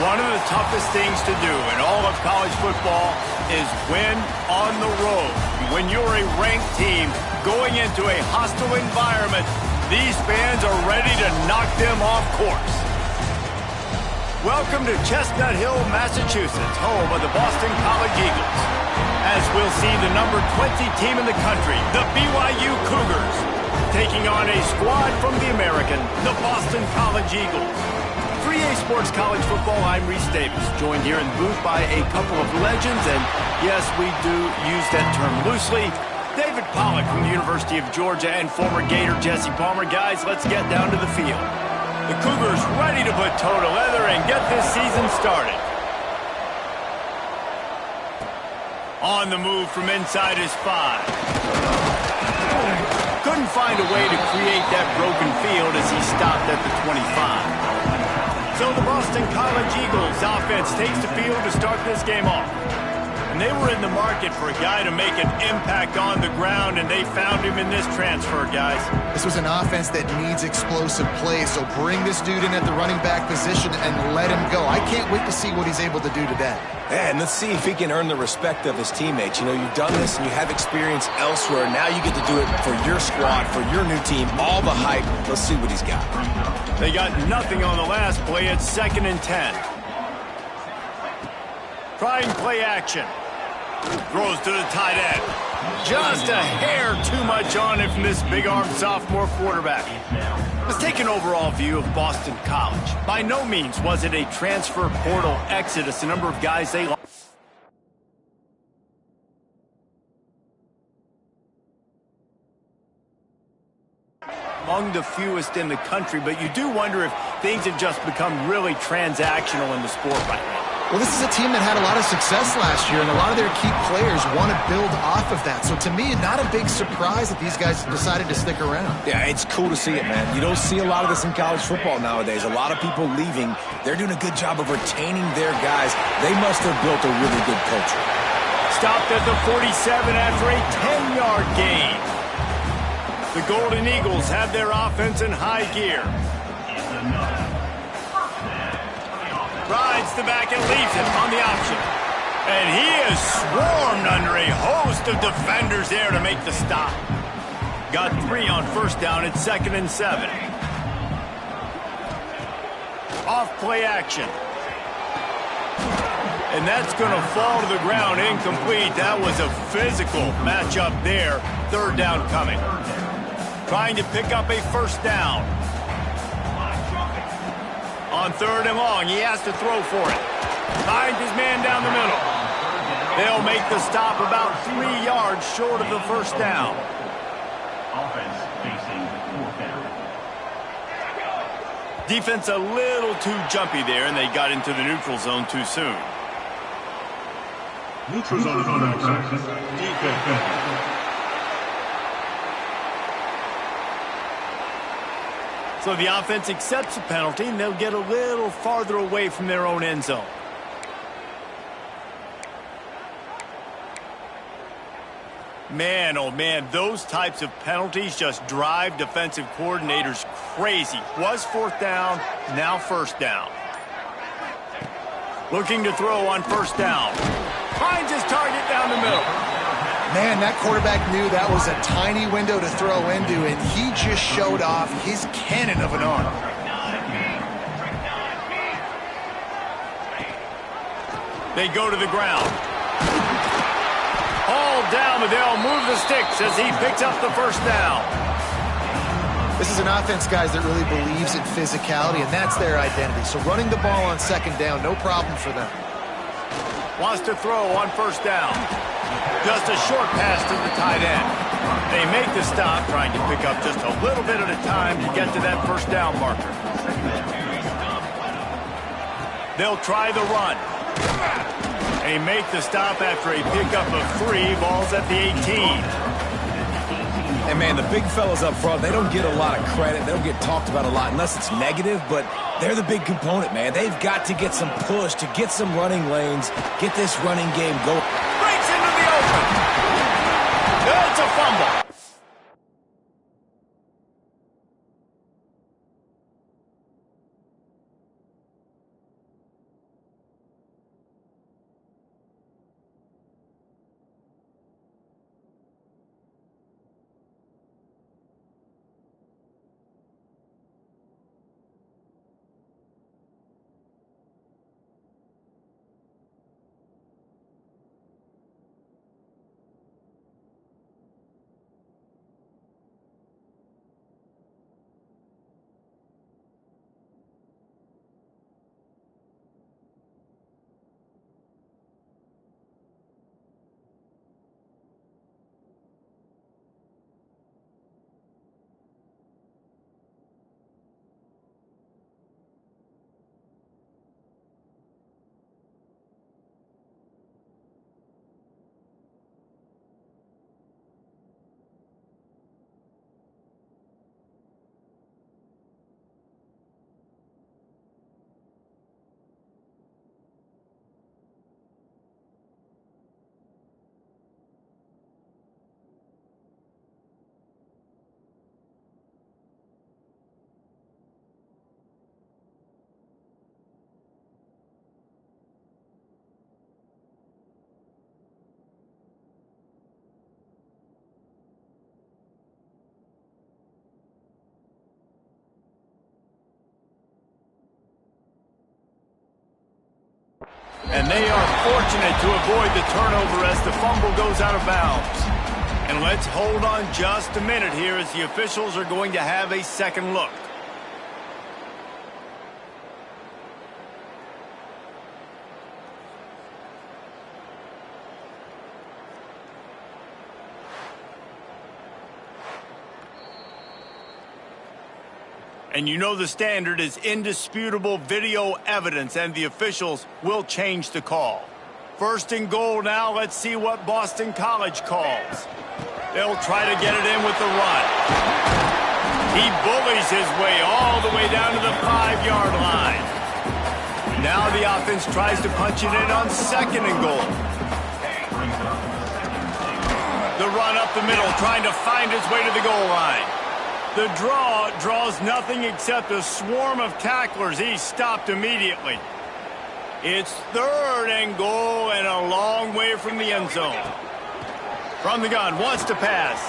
One of the toughest things to do in all of college football is win on the road. When you're a ranked team going into a hostile environment, these fans are ready to knock them off course. Welcome to Chestnut Hill, Massachusetts, home of the Boston College Eagles. As we'll see the number 20 team in the country, the BYU Cougars, taking on a squad from the American, the Boston College Eagles. 3A Sports College Football, I'm Reese Davis, joined here in the booth by a couple of legends, and yes, we do use that term loosely. David Pollack from the University of Georgia and former Gator Jesse Palmer. Guys, let's get down to the field. The Cougars ready to put toe to leather and get this season started. On the move from inside his 5. Couldn't find a way to create that broken field as he stopped at the 25. So the Boston College Eagles offense takes the field to start this game off. And they were in the market for a guy to make an impact on the ground, and they found him in this transfer, guys. This was an offense that needs explosive plays, so bring this dude in at the running back position and let him go. I can't wait to see what he's able to do today. And let's see if he can earn the respect of his teammates. You know, you've done this and you have experience elsewhere. Now you get to do it for your squad, for your new team, all the hype. Let's see what he's got. They got nothing on the last play. It's 2nd and 10. Trying play action. Throws to the tight end. Just a hair too much on it from this big-armed sophomore quarterback. Let's take an overall view of Boston College. By no means was it a transfer portal exodus. The number of guys they lost. Among the fewest in the country, but you do wonder if things have just become really transactional in the sport right now. Well, this is a team that had a lot of success last year, and a lot of their key players want to build off of that. So to me, not a big surprise that these guys decided to stick around. Yeah, it's cool to see it, man. You don't see a lot of this in college football nowadays. A lot of people leaving. They're doing a good job of retaining their guys. They must have built a really good culture. Stopped at the 47 after a 10-yard gain. The Golden Eagles have their offense in high gear. Rides the back and leaves it on the option. And he is swarmed under a host of defenders there to make the stop. Got 3 on first down at 2nd and 7. Off play action. And that's going to fall to the ground incomplete. That was a physical matchup there. 3rd down coming. Trying to pick up a first down. On 3rd and long, he has to throw for it. Finds his man down the middle. They'll make the stop about 3 yards short of the first down. Offense facing 4th down. Defense a little too jumpy there, and they got into the neutral zone too soon. Neutral zone is on defense. So the offense accepts the penalty, and they'll get a little farther away from their own end zone. Man, oh man, those types of penalties just drive defensive coordinators crazy. Was 4th down, now 1st down. Looking to throw on 1st down. Finds his target down the middle. Man, that quarterback knew that was a tiny window to throw into, and he just showed off his cannon of an arm. They go to the ground. All down, but they'll move the sticks as he picks up the first down. This is an offense, guys, that really believes in physicality, and that's their identity. So running the ball on 2nd down, no problem for them. Wants to throw on 1st down. Just a short pass to the tight end. They make the stop, trying to pick up just a little bit at a time to get to that first down marker. They'll try the run. They make the stop after a pickup of 3. Ball's at the 18. And, man, the big fellas up front, they don't get a lot of credit. They don't get talked about a lot unless it's negative, but they're the big component, man. They've got to get some push, to get some running lanes, get this running game going. Breaks into the open. It's a fumble. And they are fortunate to avoid the turnover as the fumble goes out of bounds. And let's hold on just a minute here as the officials are going to have a second look. And you know the standard is indisputable video evidence, and the officials will change the call. First and goal now. Let's see what Boston College calls. They'll try to get it in with the run. He bullies his way all the way down to the 5-yard line. Now the offense tries to punch it in on second and goal. The run up the middle, trying to find his way to the goal line. The draw draws nothing except a swarm of tacklers. He's stopped immediately. It's third and goal and a long way from the end zone. From the gun, wants to pass.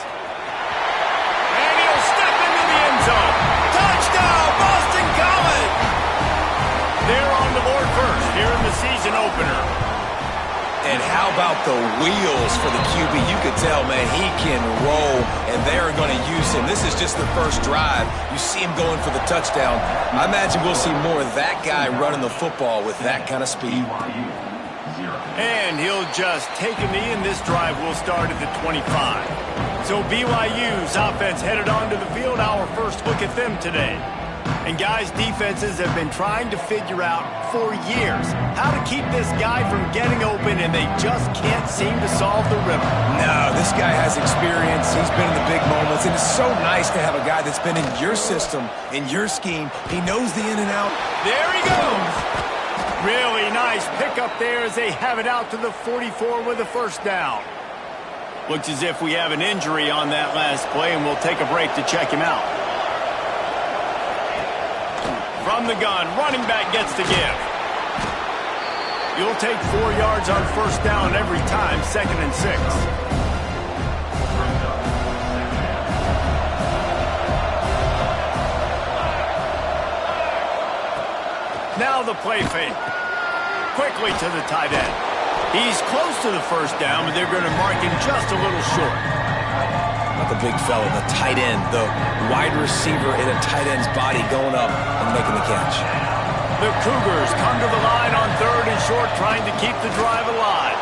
And he'll step into the end zone. Touchdown, Boston College! They're on the board first here in the season opener. And how about the wheels for the QB? You could tell, man, he can roll, and they're going to use him. This is just the first drive. You see him going for the touchdown. I imagine we'll see more of that guy running the football with that kind of speed. And he'll just take a knee, and this drive will start at the 25. So BYU's offense headed onto the field. Our first look at them today. And guys, defenses have been trying to figure out for years how to keep this guy from getting open, and they just can't seem to solve the riddle. No, this guy has experience. He's been in the big moments, and it's so nice to have a guy that's been in your system, in your scheme. He knows the in and out. There he goes. Really nice pickup there as they have it out to the 44 with a first down. Looks as if we have an injury on that last play, and we'll take a break to check him out. From the gun, running back gets the give. You'll take 4 yards on first down every time, 2nd and 6. Now the play fake. Quickly to the tight end. He's close to the first down, but they're going to mark him just a little short. Not the big fella, the tight end, the wide receiver in a tight end's body going up and making the catch. The Cougars come to the line on 3rd and short, trying to keep the drive alive.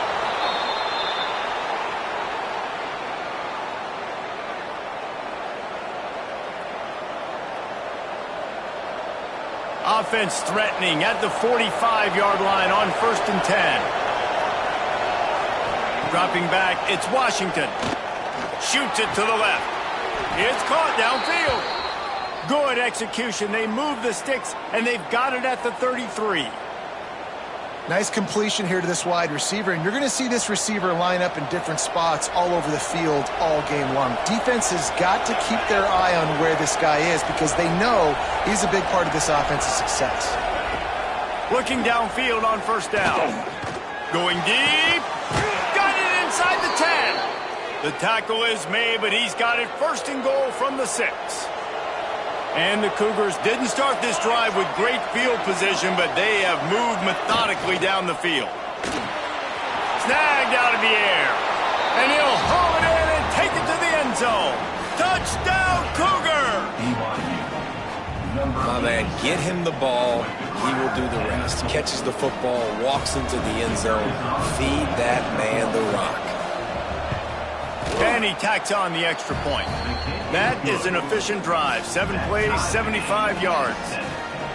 Offense threatening at the 45-yard line on 1st and 10. Dropping back, it's Washington. Shoots it to the left. It's caught downfield. Good execution. They move the sticks, and they've got it at the 33. Nice completion here to this wide receiver, and you're going to see this receiver line up in different spots all over the field all game long. Defense has got to keep their eye on where this guy is because they know he's a big part of this offense's success. Looking downfield on first down. Going deep. Got it inside the 10. The tackle is made, but he's got it 1st and goal from the 6. And the Cougars didn't start this drive with great field position, but they have moved methodically down the field. Snagged out of the air. And he'll haul it in and take it to the end zone. Touchdown, Cougar! My man, get him the ball. He will do the rest. Catches the football, walks into the end zone. Feed that man the rock. And he tacks on the extra point. That is an efficient drive. 7 plays, 75 yards.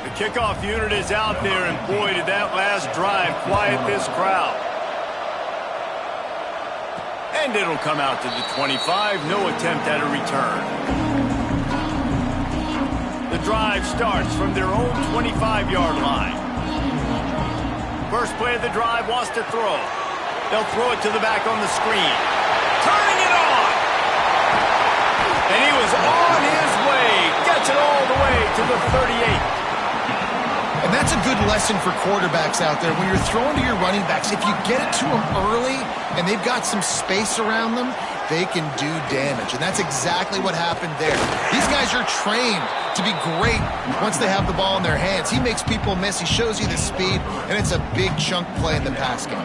The kickoff unit is out there, and boy, did that last drive quiet this crowd. And it'll come out to the 25. No attempt at a return. The drive starts from their own 25-yard line. First play of the drive wants to throw. They'll throw it to the back on the screen. Turning it on. And he was on his way. Gets it all the way to the 38. And that's a good lesson for quarterbacks out there. When you're throwing to your running backs, if you get it to them early and they've got some space around them, they can do damage. And that's exactly what happened there. These guys are trained to be great once they have the ball in their hands. He makes people miss. He shows you the speed, and it's a big chunk play in the pass game.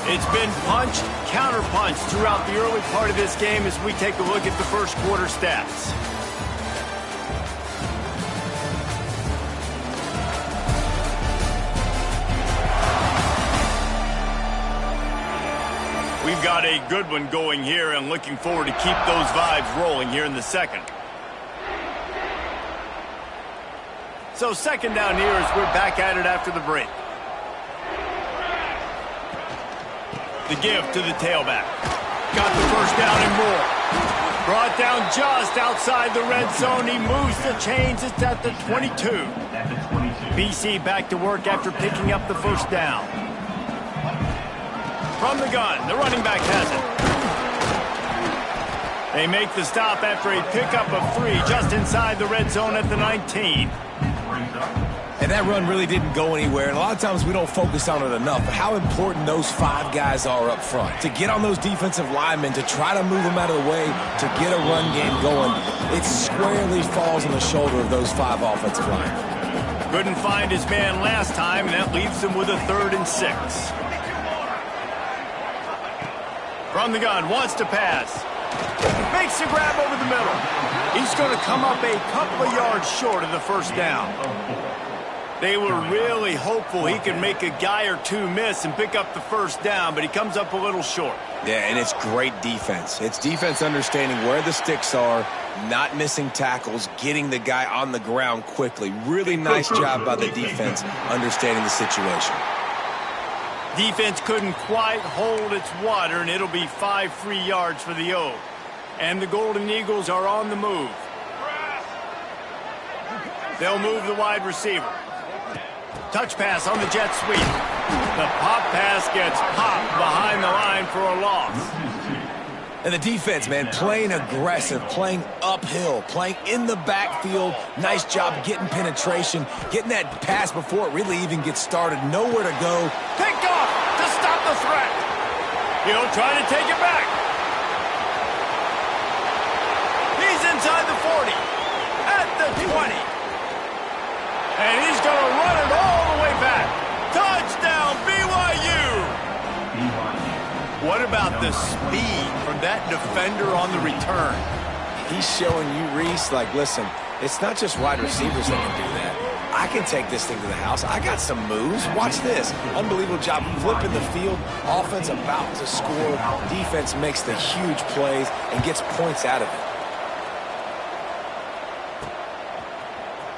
It's been punch, counter-punch throughout the early part of this game as we take a look at the first quarter stats. We've got a good one going here and looking forward to keep those vibes rolling here in the second. So second down here as we're back at it after the break. The give to the tailback. Got the first down and more. Brought down just outside the red zone. He moves the chains. It's at the 22. BC back to work after picking up the first down. From the gun, the running back has it. They make the stop after a pickup of 3 just inside the red zone at the 19. And that run really didn't go anywhere, and a lot of times we don't focus on it enough, but how important those 5 guys are up front. To get on those defensive linemen, to try to move them out of the way, to get a run game going, it squarely falls on the shoulder of those 5 offensive linemen. Couldn't find his man last time, and that leaves him with a 3rd and 6. From the gun, wants to pass. Makes a grab over the middle. He's going to come up a couple of yards short of the first down. They were really hopeful he could make a guy or 2 miss and pick up the first down, but he comes up a little short. Yeah, and it's great defense. It's defense understanding where the sticks are, not missing tackles, getting the guy on the ground quickly. Really nice job by the defense understanding the situation. Defense couldn't quite hold its water, and it'll be 5 free yards for the O. And the Golden Eagles are on the move. They'll move the wide receiver. Touch pass on the jet sweep. The pop pass gets popped behind the line for a loss. And the defense, man, playing aggressive, playing uphill, playing in the backfield. Nice job getting penetration, getting that pass before it really even gets started. Nowhere to go. Picked off to stop the threat. He'll try to take it back. He's inside the 40, at the 20. And he's going to run it all the way back. Touchdown, BYU! What about the speed from that defender on the return? He's showing you, Reese, like, listen, it's not just wide receivers that can do that. I can take this thing to the house. I got some moves. Watch this. Unbelievable job flipping the field. Offense about to score. Defense makes the huge plays and gets points out of it.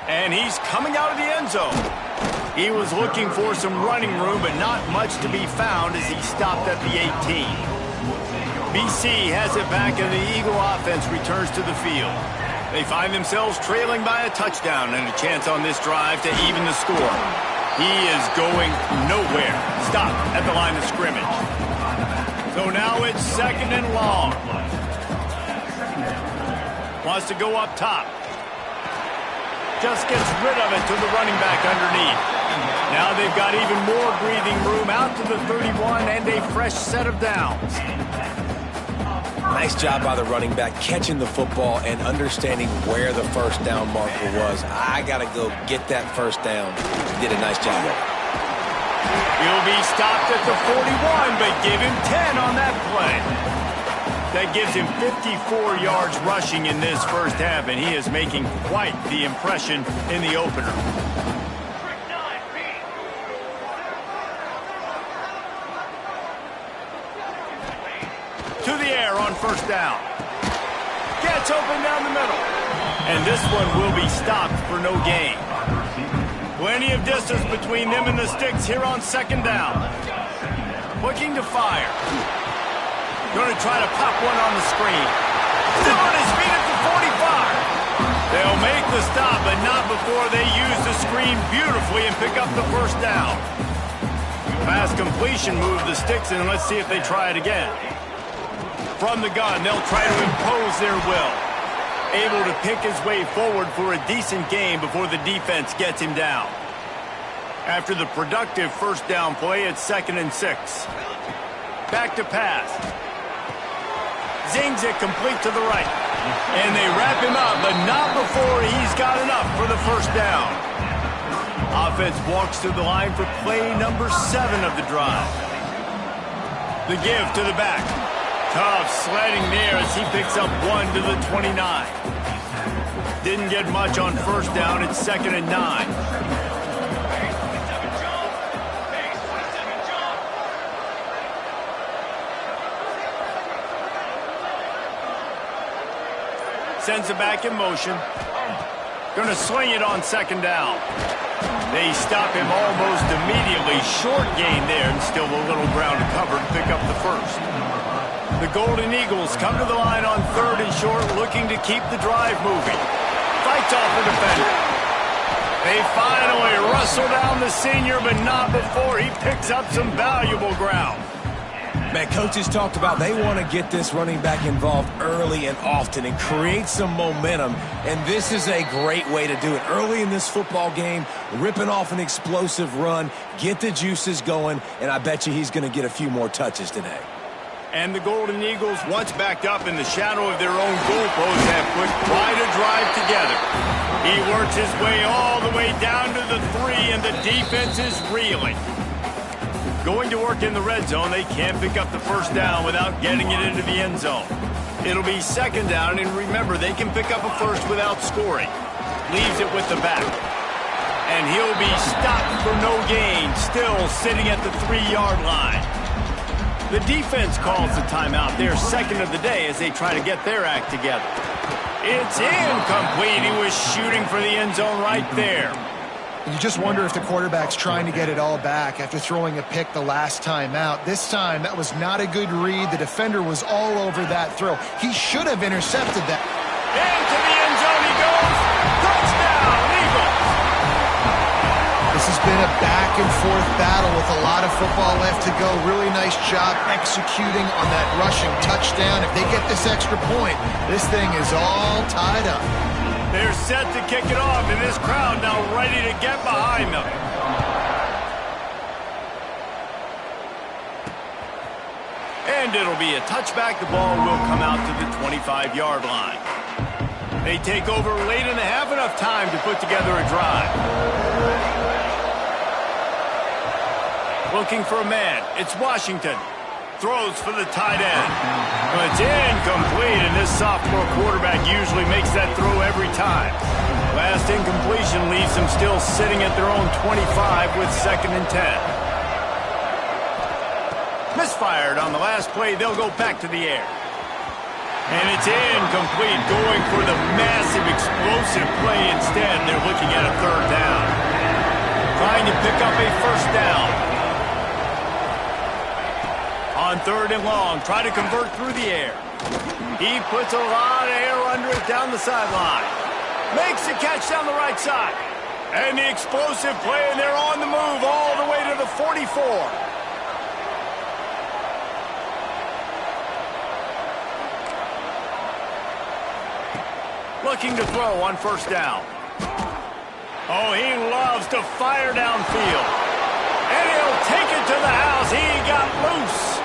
And he's coming out of the end zone. He was looking for some running room, but not much to be found as he stopped at the 18. BC has it back, and the Eagle offense returns to the field. They find themselves trailing by a touchdown and a chance on this drive to even the score. He is going nowhere. Stop at the line of scrimmage. So now it's 2nd and long. Wants to go up top. Just gets rid of it to the running back underneath. Now they've got even more breathing room out to the 31 and a fresh set of downs. Nice job by the running back catching the football and understanding where the first down marker was. I got to go get that first down. He did a nice job of it. He'll be stopped at the 41, but give him 10 on that play. That gives him 54 yards rushing in this first half, and he is making quite the impression in the opener. To the air on first down. Gets open down the middle. And this one will be stopped for no gain. Plenty of distance between them and the sticks here on 2nd down. Looking to fire. Going to try to pop one on the screen. Still on his feet at the 45. They'll make the stop, but not before they use the screen beautifully and pick up the first down. Pass completion moved the sticks, and let's see if they try it again. From the gun, they'll try to impose their will. Able to pick his way forward for a decent game before the defense gets him down. After the productive first down play, it's 2nd and 6. Back to pass. Zings it complete to the right. And they wrap him up, but not before he's got enough for the first down. Offense walks to the line for play number 7 of the drive. The give to the back. Tough sledding there as he picks up 1 to the 29. Didn't get much on first down. It's 2nd and 9. Sends it back in motion. Gonna sling it on 2nd down. They stop him almost immediately. Short gain there, and still a little ground to cover to pick up the first. The Golden Eagles come to the line on 3rd and short, looking to keep the drive moving. Fights off the defender. They finally wrestle down the senior, but not before he picks up some valuable ground. Man, coaches talked about they want to get this running back involved early and often and create some momentum, and this is a great way to do it. Early in this football game, ripping off an explosive run, get the juices going, and I bet you he's going to get a few more touches today. And the Golden Eagles, once backed up in the shadow of their own goalpost, have put quite a drive together. He works his way all the way down to the 3, and the defense is reeling. Going to work in the red zone, they can't pick up the first down without getting it into the end zone. It'll be 2nd down, and remember, they can pick up a first without scoring. Leaves it with the back. And he'll be stopped for no gain, still sitting at the 3-yard line. The defense calls the timeout, their 2nd of the day, as they try to get their act together. It's incomplete. He was shooting for the end zone right there. You just wonder if the quarterback's trying to get it all back after throwing a pick the last time out. This time, that was not a good read. The defender was all over that throw. He should have intercepted that. Into the end zone he goes. Touchdown, Eagles! This has been a back-and-forth battle with a lot of football left to go. Really nice job executing on that rushing touchdown. If they get this extra point, this thing is all tied up. They're set to kick it off, and this crowd now ready to get behind them. And it'll be a touchback. The ball will come out to the 25-yard line. They take over late and have enough time to put together a drive. Looking for a man. It's Washington. Throws for the tight end. It's incomplete, and this sophomore quarterback usually makes that throw every time. Last incompletion leaves them still sitting at their own 25 with 2nd and 10. Misfired on the last play. They'll go back to the air. And it's incomplete, going for the massive explosive play instead. They're looking at a 3rd down. Trying to pick up a first down. On 3rd and long, try to convert through the air. He puts a lot of air under it down the sideline. Makes the catch down the right side. And the explosive play, and they're on the move all the way to the 44. Looking to throw on first down. Oh, he loves to fire downfield. And he'll take it to the house. He got loose.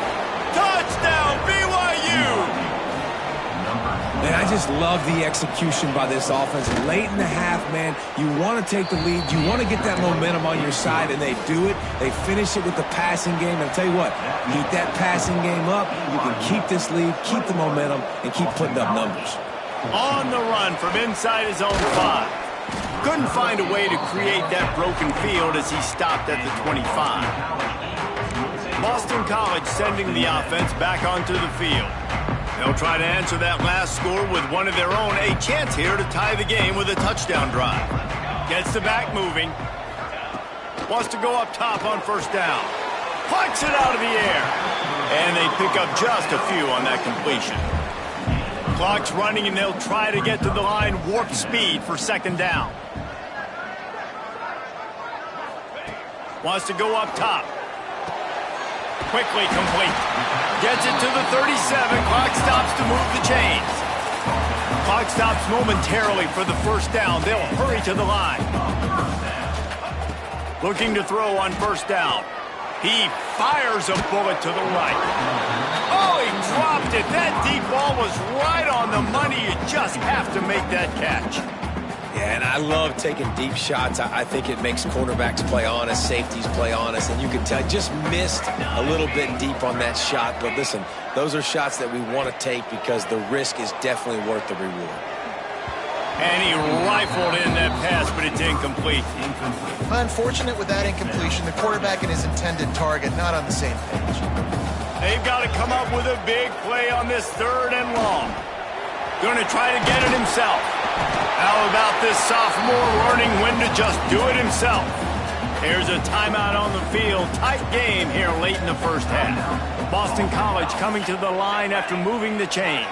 Touchdown, BYU! Man, I just love the execution by this offense. Late in the half, man, you want to take the lead. You want to get that momentum on your side, and they do it. They finish it with the passing game. And I'll tell you what, keep that passing game up. You can keep this lead, keep the momentum, and keep putting up numbers. On the run from inside his own 5. Couldn't find a way to create that broken field as he stopped at the 25. Boston College sending the offense back onto the field. They'll try to answer that last score with one of their own. A chance here to tie the game with a touchdown drive. Gets the back moving. Wants to go up top on first down. Plucks it out of the air. And they pick up just a few on that completion. Clock's running, and they'll try to get to the line warp speed for 2nd down. Wants to go up top. Quickly complete. Gets it to the 37. Clock stops to move the chains. Clock stops momentarily for the first down. They'll hurry to the line. Looking to throw on first down. He fires a bullet to the right. Oh, he dropped it. That deep ball was right on the money. You just have to make that catch. Yeah, and I love taking deep shots. I think it makes cornerbacks play honest, safeties play honest, and you can tell just missed a little bit deep on that shot. But listen, those are shots that we want to take because the risk is definitely worth the reward. And he rifled in that pass, but it's incomplete. Unfortunate with that incompletion. The quarterback and his intended target not on the same page. They've got to come up with a big play on this 3rd and long. Going to try to get it himself. How about this sophomore learning when to just do it himself? Here's a timeout on the field. Tight game here late in the first half. Boston College coming to the line after moving the chains.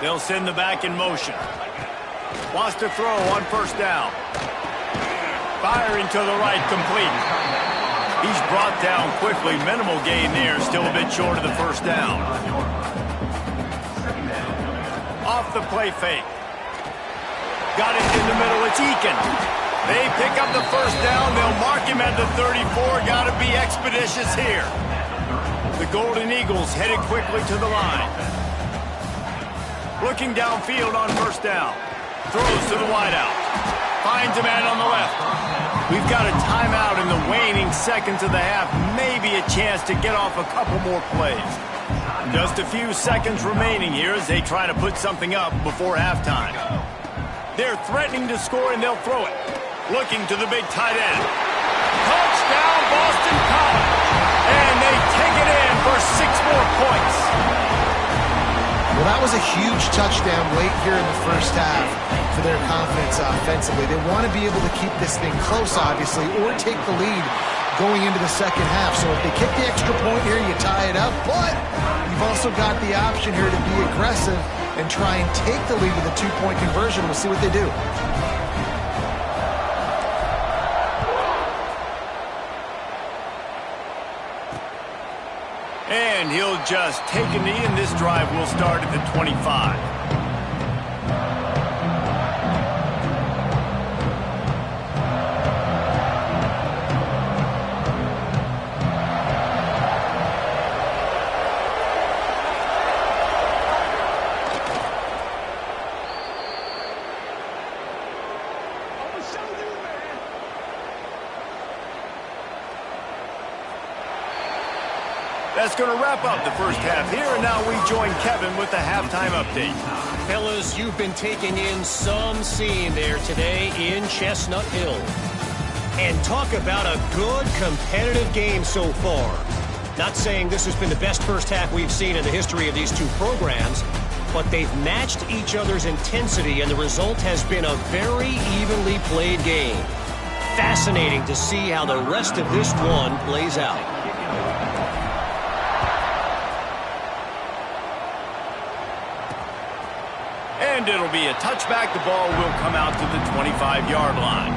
They'll send the back in motion. Wants to throw on 1st down. Firing to the right, complete. He's brought down quickly. Minimal gain there, still a bit short of the 1st down. Off the play fake. Got it in the middle, it's Eakin. They pick up the 1st down, they'll mark him at the 34. Got to be expeditious here. The Golden Eagles headed quickly to the line. Looking downfield on 1st down. Throws to the wideout. Finds a man on the left. We've got a timeout in the waning seconds of the half. Maybe a chance to get off a couple more plays. Just a few seconds remaining here as they try to put something up before halftime. They're threatening to score and they'll throw it. Looking to the big tight end. Touchdown, Boston College. And they take it in for 6 more points. Well, that was a huge touchdown late here in the first half for their confidence offensively. They want to be able to keep this thing close, obviously, or take the lead going into the second half. So if they kick the extra point here, you tie it up. But you've also got the option here to be aggressive and try and take the lead with a 2-point conversion. We'll see what they do. And he'll just take a knee, and this drive will start at the 25. That's going to wrap up the first half here, and now we join Kevin with the halftime update. Fellas, you've been taking in some scene there today in Chestnut Hill. And talk about a good competitive game so far. Not saying this has been the best first half we've seen in the history of these two programs, but they've matched each other's intensity, and the result has been a very evenly played game. Fascinating to see how the rest of this one plays out. And it'll be a touchback. The ball will come out to the 25-yard line.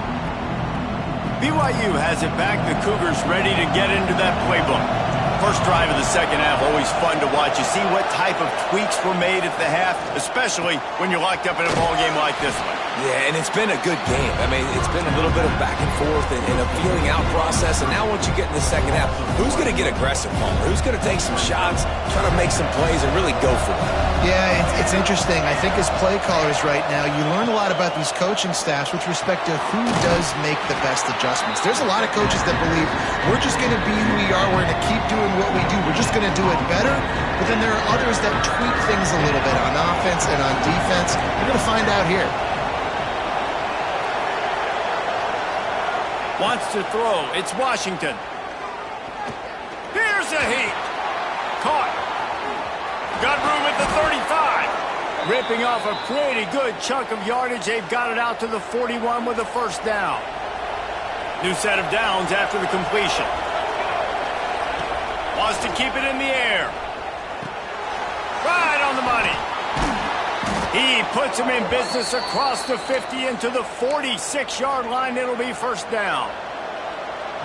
BYU has it back. The Cougars ready to get into that playbook. First drive of the second half, always fun to watch. You see what type of tweaks were made at the half, especially when you're locked up in a ball game like this one. Yeah, and it's been a good game. I mean, it's been a little bit of back and forth and a feeling out process. And now once you get in the second half, who's going to get aggressive, Palmer? Who's going to take some shots, try to make some plays, and really go for it? Yeah, it's interesting. I think as play callers right now, you learn a lot about these coaching staffs with respect to who does make the best adjustments. There's a lot of coaches that believe we're just going to be who we are. We're going to keep doing what we do. We're just going to do it better. But then there are others that tweak things a little bit on offense and on defense. We're going to find out here. Wants to throw. It's Washington. Here's a heat. Caught. Got room at the 35. Ripping off a pretty good chunk of yardage. They've got it out to the 41 with a first down. New set of downs after the completion. Wants to keep it in the air. Right on the money. He puts him in business across the 50 into the 46-yard line. It'll be first down.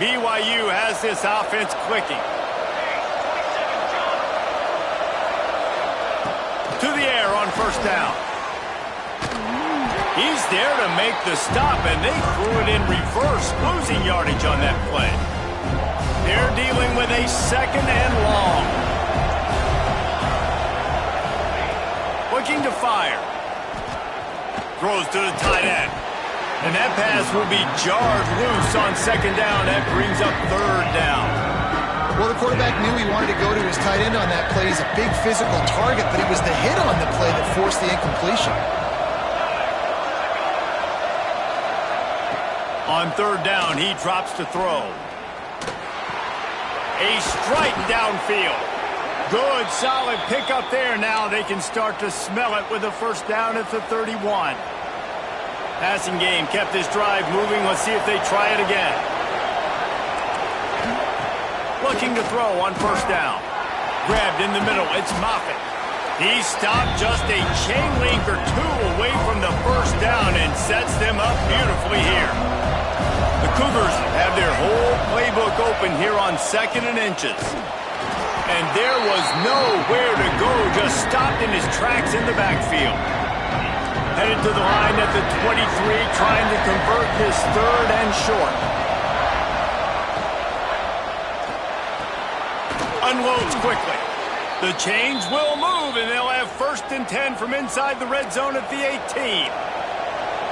BYU has this offense clicking. To the air on first down. He's there to make the stop, and they threw it in reverse, losing yardage on that play. They're dealing with a second and long. Looking to fire. Throws to the tight end. And that pass will be jarred loose on second down. That brings up third down. Well, the quarterback knew he wanted to go to his tight end on that play. He's a big physical target, but it was the hit on the play that forced the incompletion. On third down, he drops to throw. A strike downfield. Good, solid pickup there. Now they can start to smell it with a first down at the 31. Passing game kept this drive moving. Let's see if they try it again. Looking to throw on first down. Grabbed in the middle. It's Moffitt. He stopped just a chain link or two away from the first down and sets them up beautifully here. The Cougars have their whole playbook open here on 2nd and inches. And there was nowhere to go, just stopped in his tracks in the backfield. Headed to the line at the 23, trying to convert this third and short. Unloads quickly. The chains will move, and they'll have 1st and 10 from inside the red zone at the 18.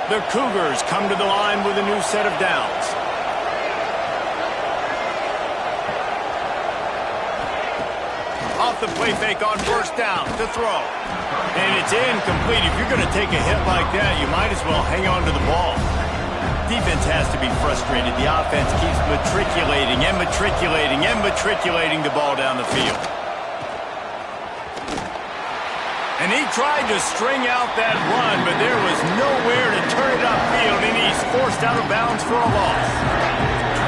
The Cougars come to the line with a new set of downs. Off the play fake on first down to throw. And it's incomplete. If you're going to take a hit like that, you might as well hang on to the ball. Defense has to be frustrated. The offense keeps matriculating and matriculating and matriculating the ball down the field. And he tried to string out that run, but there was nowhere to turn it upfield, and he's forced out of bounds for a loss.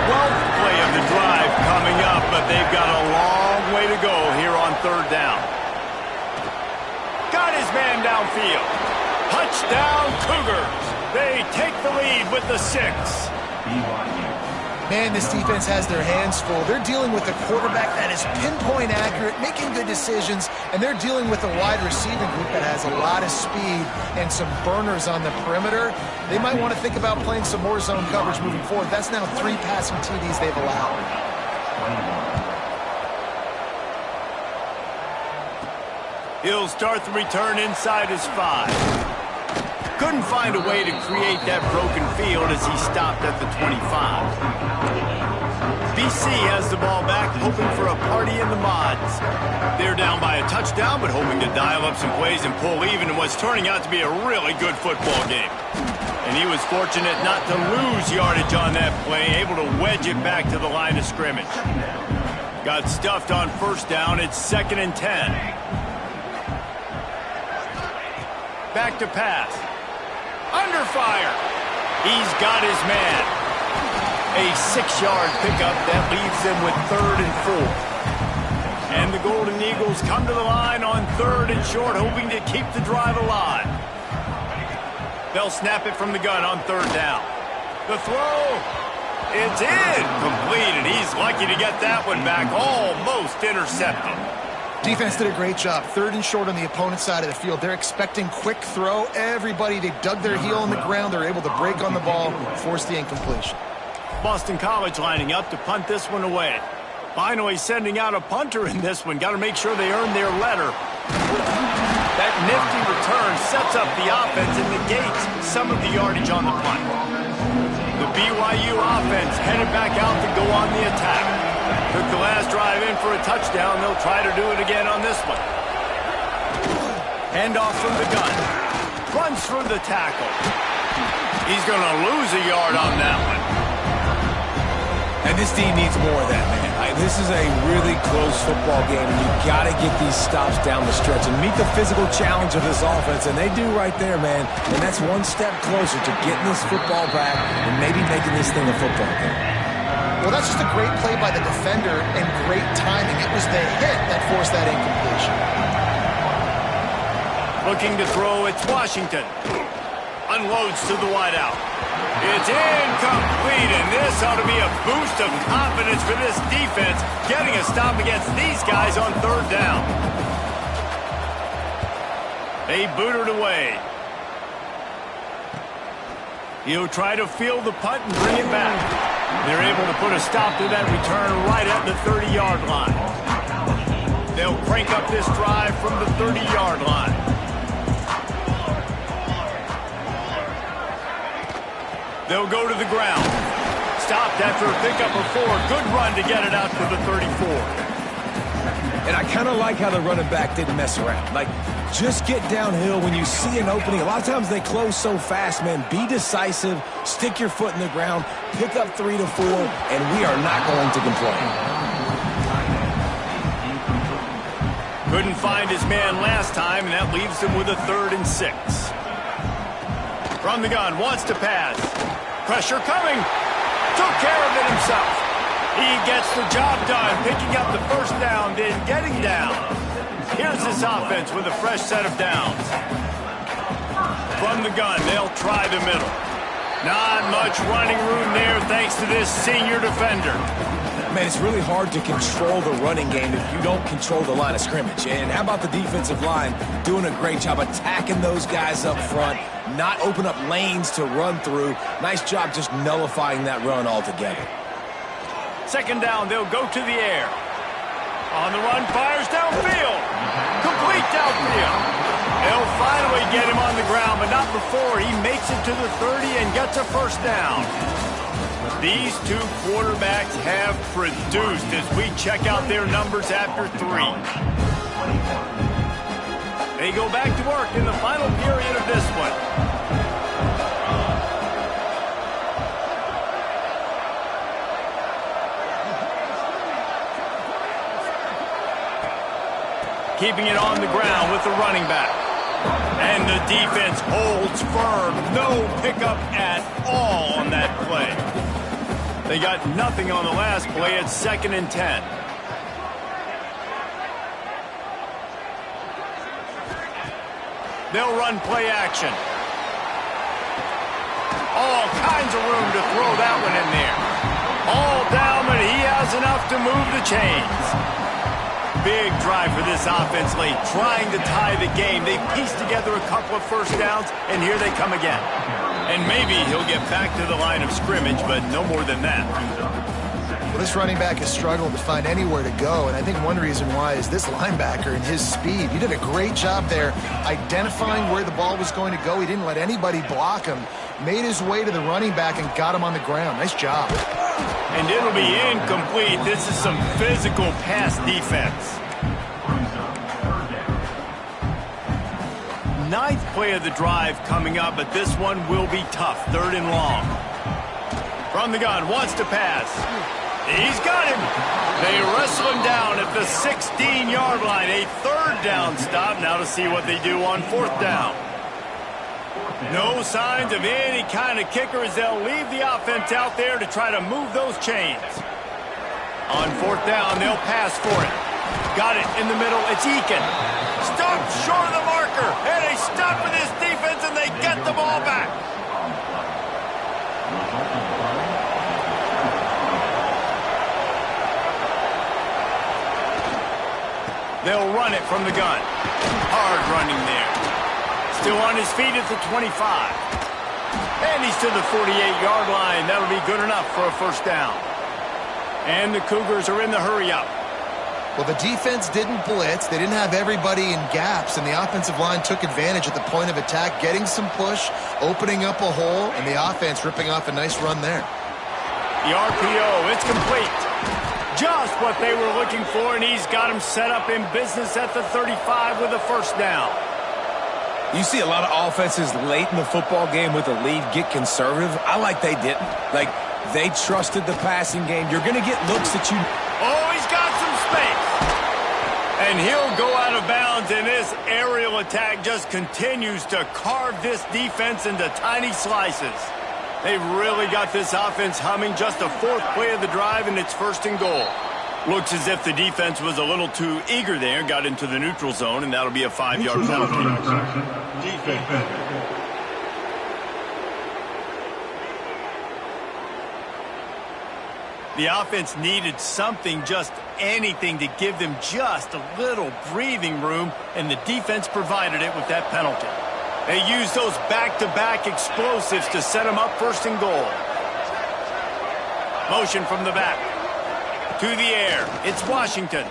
12th play of the drive coming up, but they've got a long way to go here on third down. Got his man downfield. Touchdown, Cougars. They take the lead with the 6. Man, this defense has their hands full. They're dealing with a quarterback that is pinpoint accurate, making good decisions, and they're dealing with a wide receiving group that has a lot of speed and some burners on the perimeter. They might want to think about playing some more zone coverage moving forward. That's now 3 passing TDs they've allowed. He'll start the return inside his 5. Couldn't find a way to create that broken field as he stopped at the 25. BC has the ball back, hoping for a party in the mods. They're down by a touchdown, but hoping to dial up some plays and pull even in what's turning out to be a really good football game. And he was fortunate not to lose yardage on that play, able to wedge it back to the line of scrimmage. Got stuffed on first down. It's 2nd and 10. Back to pass. Under fire. He's got his man. A 6-yard pickup that leaves them with 3rd and 4. And the Golden Eagles come to the line on 3rd and short, hoping to keep the drive alive. They'll snap it from the gun on 3rd down. The throw. It's incomplete, and he's lucky to get that one back, almost intercepted. Defense did a great job. 3rd and short on the opponent's side of the field. They're expecting quick throw. Everybody, they dug their heel on the ground. They're able to break on the ball, force the incompletion. Boston College lining up to punt this one away. Finally sending out a punter in this one. Got to make sure they earn their letter. That nifty return sets up the offense and negates some of the yardage on the punt. The BYU offense headed back out to go on the attack. Took the last drive in for a touchdown. They'll try to do it again on this one. Handoff from the gun. Runs through the tackle. He's going to lose a yard on that one. And this team needs more of that, man. This is a really close football game, and you've got to get these stops down the stretch and meet the physical challenge of this offense, and they do right there, man. And that's one step closer to getting this football back and maybe making this thing a football game. Well, that's just a great play by the defender and great timing. It was the hit that forced that incompletion. Looking to throw, it's Washington. Unloads to the wideout. It's incomplete, and this ought to be a boost of confidence for this defense, getting a stop against these guys on 3rd down. They boot it away. He'll try to field the punt and bring it back. They're able to put a stop to that return right at the 30-yard line. They'll crank up this drive from the 30-yard line. They'll go to the ground. Stopped after a pickup of 4. Good run to get it out to the 34. And I kind of like how the running back didn't mess around. Like, just get downhill when you see an opening. A lot of times they close so fast, man. Be decisive, stick your foot in the ground, pick up 3 to 4, and we are not going to complain. Couldn't find his man last time, and that leaves him with a 3rd and 6. From the gun, wants to pass. Pressure coming. Took care of it himself. He gets the job done, picking up the first down, then getting down. Here's this offense with a fresh set of downs. From the gun, they'll try the middle. Not much running room there thanks to this senior defender. Man, it's really hard to control the running game if you don't control the line of scrimmage. And how about the defensive line doing a great job attacking those guys up front, not open up lanes to run through. Nice job just nullifying that run altogether. Second down, they'll go to the air. On the run, fires downfield. Complete downfield. They'll finally get him on the ground, but not before he makes it to the 30 and gets a first down. These two quarterbacks have produced as we check out their numbers after 3. They go back to work in the final period of this one. Keeping it on the ground with the running back. And the defense holds firm. No pickup at all on that play. They got nothing on the last play. It's 2nd and 10. They'll run play action. All kinds of room to throw that one in there. All down, but he has enough to move the chains. Big drive for this offense late, trying to tie the game. They pieced together a couple of first downs, and here they come again. And maybe he'll get back to the line of scrimmage, but no more than that. Well, this running back has struggled to find anywhere to go, and I think one reason why is this linebacker and his speed. He did a great job there identifying where the ball was going to go. He didn't let anybody block him. Made his way to the running back and got him on the ground. Nice job. And it'll be incomplete. This is some physical pass defense. 9th play of the drive coming up, but this one will be tough. 3rd and long. From the gun, wants to pass. He's got him. They wrestle him down at the 16-yard line. A 3rd down stop. Now to see what they do on 4th down. No signs of any kind of kicker as they'll leave the offense out there to try to move those chains. On 4th down, they'll pass for it. Got it in the middle. It's Eakin. Stopped short of the marker. And they stop with this defense and they get the ball back. They'll run it from the gun. Hard running there. Still on his feet at the 25. And he's to the 48-yard line. That'll be good enough for a first down. And the Cougars are in the hurry-up. Well, the defense didn't blitz. They didn't have everybody in gaps, and the offensive line took advantage at the point of attack, getting some push, opening up a hole, and the offense ripping off a nice run there. The RPO, it's complete. Just what they were looking for, and he's got him set up in business at the 35 with a first down. You see a lot of offenses late in the football game with a lead get conservative. I like they didn't. Like, they trusted the passing game. You're going to get looks that you... Oh, he's got some space. And he'll go out of bounds, and this aerial attack just continues to carve this defense into tiny slices. They've really got this offense humming. Just a 4th play of the drive, and it's 1st and goal. Looks as if the defense was a little too eager there, got into the neutral zone, and that'll be a 5-yard penalty. The offense needed something, just anything, to give them just a little breathing room, and the defense provided it with that penalty. They used those back-to-back explosives to set them up 1st and goal. Motion from the back. To the air. It's Washington.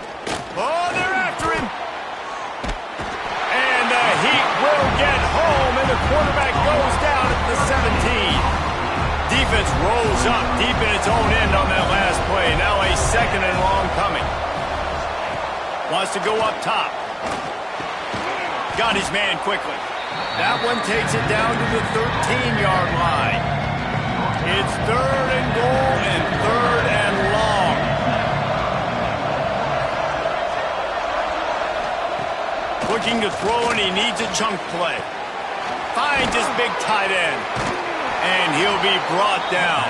Oh, they're after him. And the Heat will get home, and the quarterback goes down at the 17. Defense rolls up deep in its own end on that last play. Now a second and long coming. Wants to go up top. Got his man quickly. That one takes it down to the 13-yard line. It's third and goal and third and long. Looking to throw, and he needs a chunk play. Finds his big tight end. And he'll be brought down.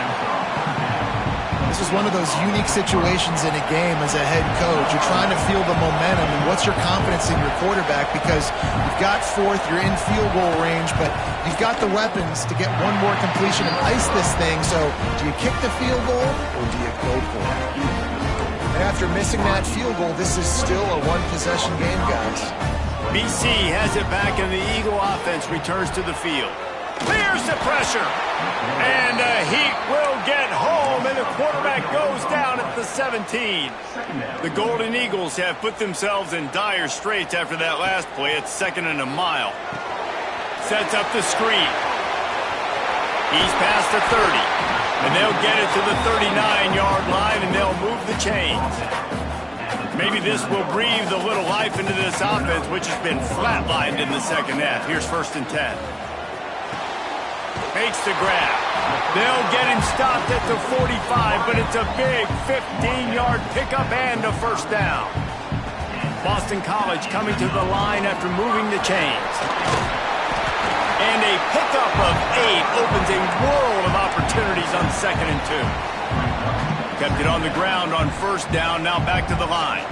This is one of those unique situations in a game as a head coach. You're trying to feel the momentum, and what's your confidence in your quarterback? Because you've got fourth, you're in field goal range, but you've got the weapons to get one more completion and ice this thing. So do you kick the field goal, or do you go for it? And after missing that field goal, this is still a one-possession game, guys. BC has it back, and the Eagle offense returns to the field. Clears the pressure. And the Heat will get home, and the quarterback goes down at the 17. The Golden Eagles have put themselves in dire straits after that last play. It's second and a mile. Sets up the screen. He's past the 30. And they'll get it to the 39-yard line, and they'll move the chains. Maybe this will breathe a little life into this offense, which has been flatlined in the second half. Here's first and 10. Makes the grab. They'll get him stopped at the 45, but it's a big 15-yard pickup and a first down. Boston College coming to the line after moving the chains. And a pickup of 8 opens a world of opportunities on second and 2. Kept it on the ground on first down, now back to the line.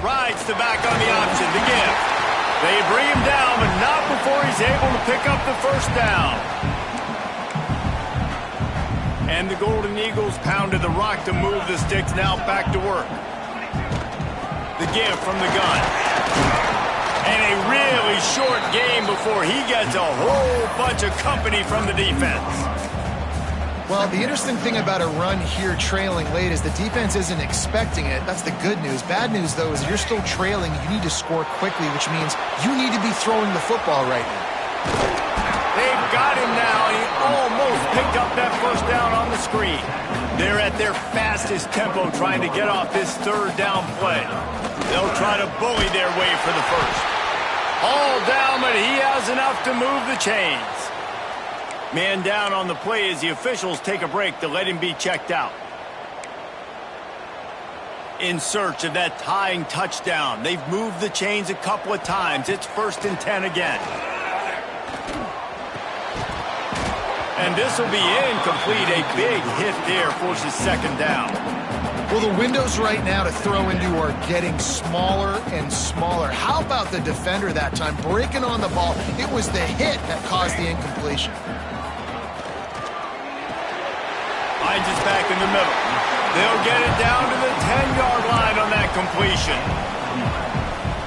Rides the back on the option, the give. They bring him down, but not before he's able to pick up the first down. And the Golden Eagles pounded the rock to move the sticks, now back to work. The give from the gun. And a really short game before he gets a whole bunch of company from the defense. Well, the interesting thing about a run here trailing late is the defense isn't expecting it. That's the good news. Bad news, though, is you're still trailing. You need to score quickly, which means you need to be throwing the football right now. They've got him now. He almost picked up that first down on the screen. They're at their fastest tempo trying to get off this third down play. They'll try to bully their way for the first. All down, but he has enough to move the chains. Man down on the play as the officials take a break to let him be checked out. In search of that tying touchdown. They've moved the chains a couple of times. It's first and 10 again. And this will be incomplete. A big hit there forces second down. Well, the windows right now to throw into are getting smaller and smaller. How about the defender that time breaking on the ball? It was the hit that caused the incompletion. Finds us back in the middle. They'll get it down to the 10-yard line on that completion.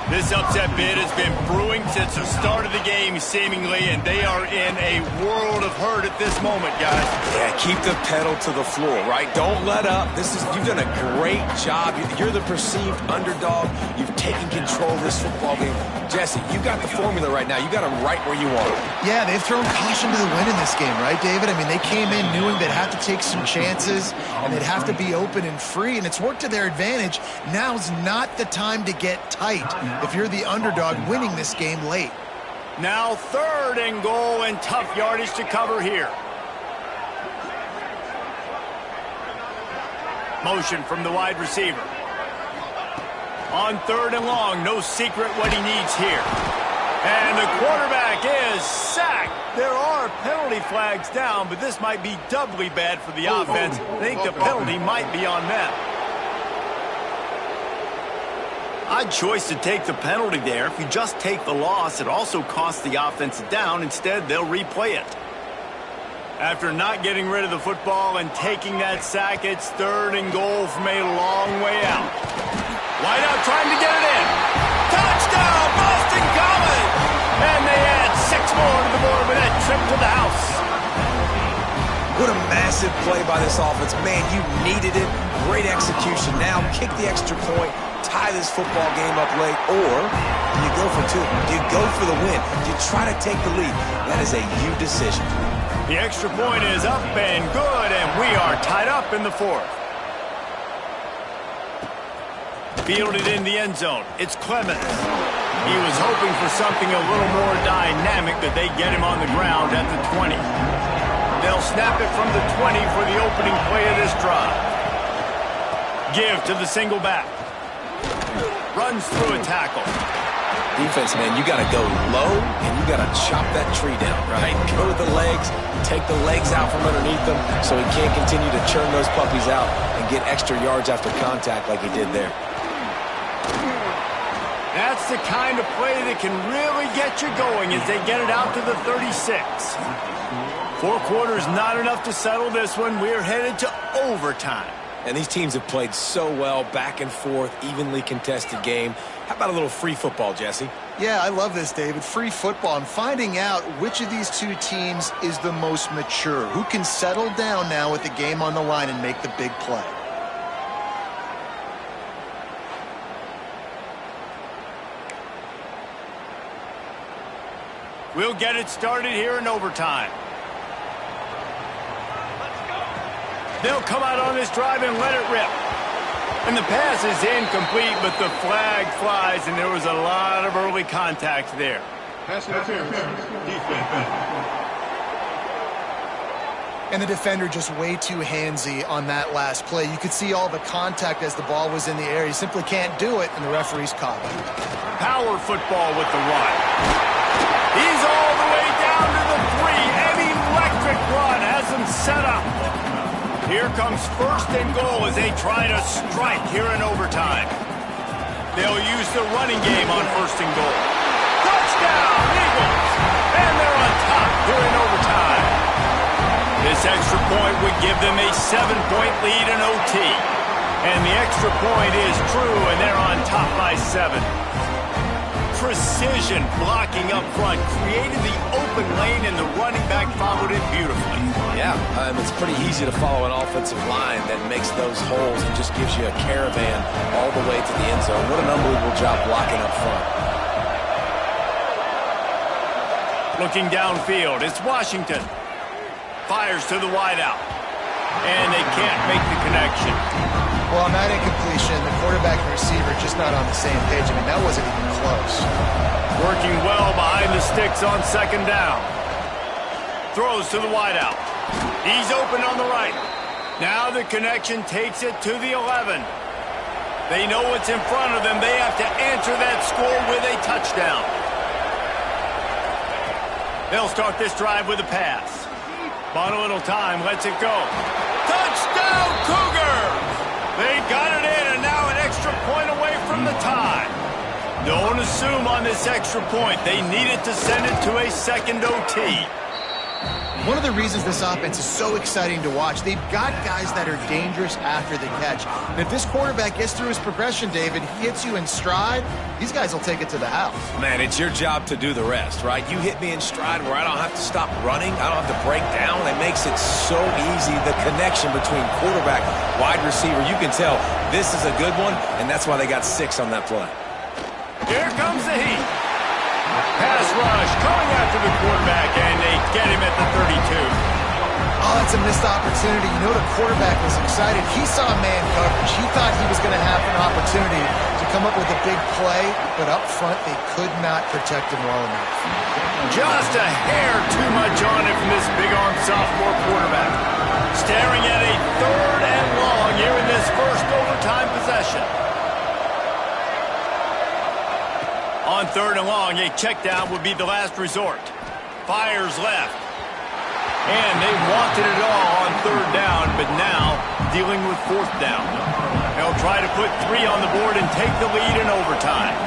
This upset bid has been brewing since the start of the game, seemingly, and they are in a world of hurt at this moment, guys. Yeah, keep the pedal to the floor, right? Don't let up. You've done a great job. You're the perceived underdog. You've taken control of this football game. Jesse, you got the formula right now. You got them right where you want them. Yeah, they've thrown caution to the wind in this game, right, David? I mean, they came in knowing they'd have to take some chances, and they'd have to be open and free, and it's worked to their advantage. Now's not the time to get tight if you're the underdog winning this game late. Now third and goal, and tough yardage to cover here. Motion from the wide receiver. On third and long, no secret what he needs here. And the quarterback is sacked. There are penalty flags down, but this might be doubly bad for the offense. I think the penalty might be on them. Odd choice to take the penalty there. If you just take the loss, it also costs the offense down. Instead, they'll replay it. After not getting rid of the football and taking that sack, it's third and goal from a long way out. Wideout trying to get it in. Touchdown, Boston College! And they add 6 more to the board with that trip to the house. What a massive play by this offense. Man, you needed it. Great execution. Now kick the extra point, tie this football game up late, or do you go for two? Do you go for the win? Do you try to take the lead? That is a you decision. The extra point is up and good, and we are tied up in the fourth. Fielded in the end zone. It's Clemens. He was hoping for something a little more dynamic, but they get him on the ground at the 20. They'll snap it from the 20 for the opening play of this drive. Give to the single back. Runs through a tackle. Defense, man, you got to go low, and you got to chop that tree down, right? Go with the legs, take the legs out from underneath them so he can't continue to churn those puppies out and get extra yards after contact like he did there. That's the kind of play that can really get you going as they get it out to the 36. 4 quarters, not enough to settle this one. We're headed to overtime. And these teams have played so well, back and forth, evenly contested game. How about a little free football, Jesse? Yeah, I love this, David. Free football. I'm finding out which of these two teams is the most mature, who can settle down now with the game on the line and make the big play. We'll get it started here in overtime. They'll come out on this drive and let it rip. And the pass is incomplete, but the flag flies, and there was a lot of early contact there. Pass interference. Defense. And the defender just way too handsy on that last play. You could see all the contact as the ball was in the air. He simply can't do it, and the referee's caught it. Power football with the run. He's all the way down to the 3. An electric run has him set up. Here comes first and goal as they try to strike here in overtime. They'll use the running game on first and goal. Touchdown, Eagles! And they're on top here in overtime. This extra point would give them a 7-point lead in OT. And the extra point is true, and they're on top by 7. Precision blocking up front created the open lane, and the running back followed it beautifully. Yeah, it's pretty easy to follow an offensive line that makes those holes and just gives you a caravan all the way to the end zone. What an unbelievable job blocking up front. Looking downfield, it's Washington. Fires to the wideout. And they can't make the connection. Well, on that incompletion, the quarterback and receiver just not on the same page. I mean, that wasn't even close. Working well behind the sticks on second down. Throws to the wideout. He's open on the right. Now the connection takes it to the 11. They know what's in front of them. They have to answer that score with a touchdown. They'll start this drive with a pass. Bought a little time, lets it go. Touchdown, Cougars! They got it in, and now an extra point away from the tie. Don't assume on this extra point. They needed to send it to a second OT. One of the reasons this offense is so exciting to watch, they've got guys that are dangerous after the catch. And if this quarterback gets through his progression, David, he hits you in stride, these guys will take it to the house. Man, it's your job to do the rest, right? You hit me in stride where I don't have to stop running. I don't have to break down. It makes it so easy, the connection between quarterback, wide receiver. You can tell this is a good one, and that's why they got 6 on that play. Here comes the heat. Pass rush coming after the quarterback, and they get him at the 32. Oh, that's a missed opportunity. You know the quarterback was excited. He saw man coverage. He thought he was going to have an opportunity to come up with a big play, but up front they could not protect him well enough. Just a hair too much on it from this big-arm sophomore quarterback. Staring at a 3rd and long here in this first overtime possession. On 3rd and long, a check down would be the last resort. Fires left. And they wanted it all on 3rd down, but now dealing with 4th down. They'll try to put 3 on the board and take the lead in overtime.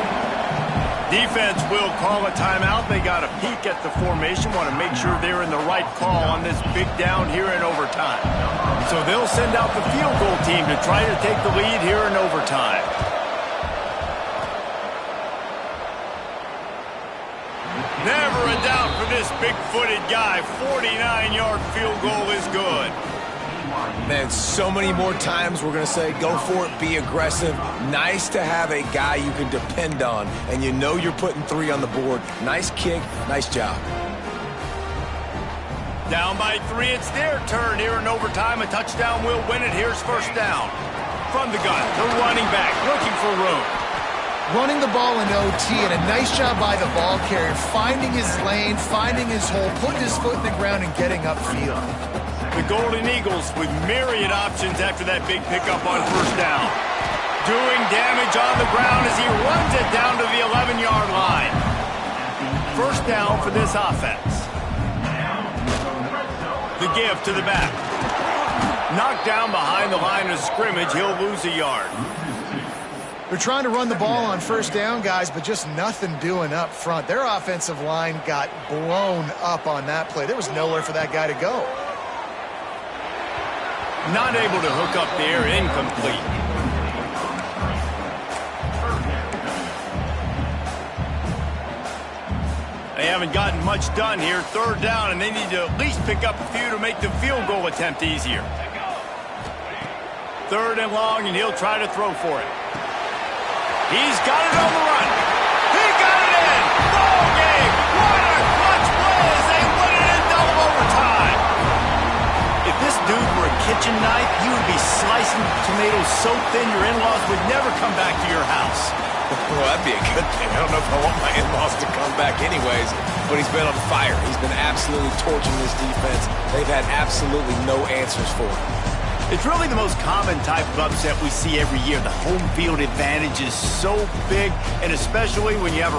Defense will call a timeout. They got a peek at the formation, want to make sure they're in the right call on this big down here in overtime. So they'll send out the field goal team to try to take the lead here in overtime. Never a doubt for this big-footed guy. 49-yard field goal is good. Man, so many more times we're going to say, go for it, be aggressive. Nice to have a guy you can depend on, and you know you're putting 3 on the board. Nice kick, nice job. Down by 3, it's their turn here in overtime. A touchdown will win it. Here's first down. From the gun, the running back looking for room. Running the ball in OT, and a nice job by the ball carrier, finding his lane, finding his hole, putting his foot in the ground and getting upfield. The Golden Eagles with myriad options after that big pickup on first down. Doing damage on the ground as he runs it down to the 11-yard line. First down for this offense. The give to the back. Knocked down behind the line of scrimmage. He'll lose a yard. They're trying to run the ball on first down, guys, but just nothing doing up front. Their offensive line got blown up on that play. There was nowhere for that guy to go. Not able to hook up there. Incomplete. They haven't gotten much done here. Third down, and they need to at least pick up a few to make the field goal attempt easier. Third and long, and he'll try to throw for it. He's got it on the run. He got it in. Ball game. What a clutch play as they win it in double overtime. If this dude were a kitchen knife, he would be slicing tomatoes so thin your in-laws would never come back to your house. Well, that'd be a good thing. I don't know if I want my in-laws to come back anyways, but he's been on fire. He's been absolutely torching this defense. They've had absolutely no answers for him. It's really the most common type of upset we see every year. The home field advantage is so big, and especially when you have a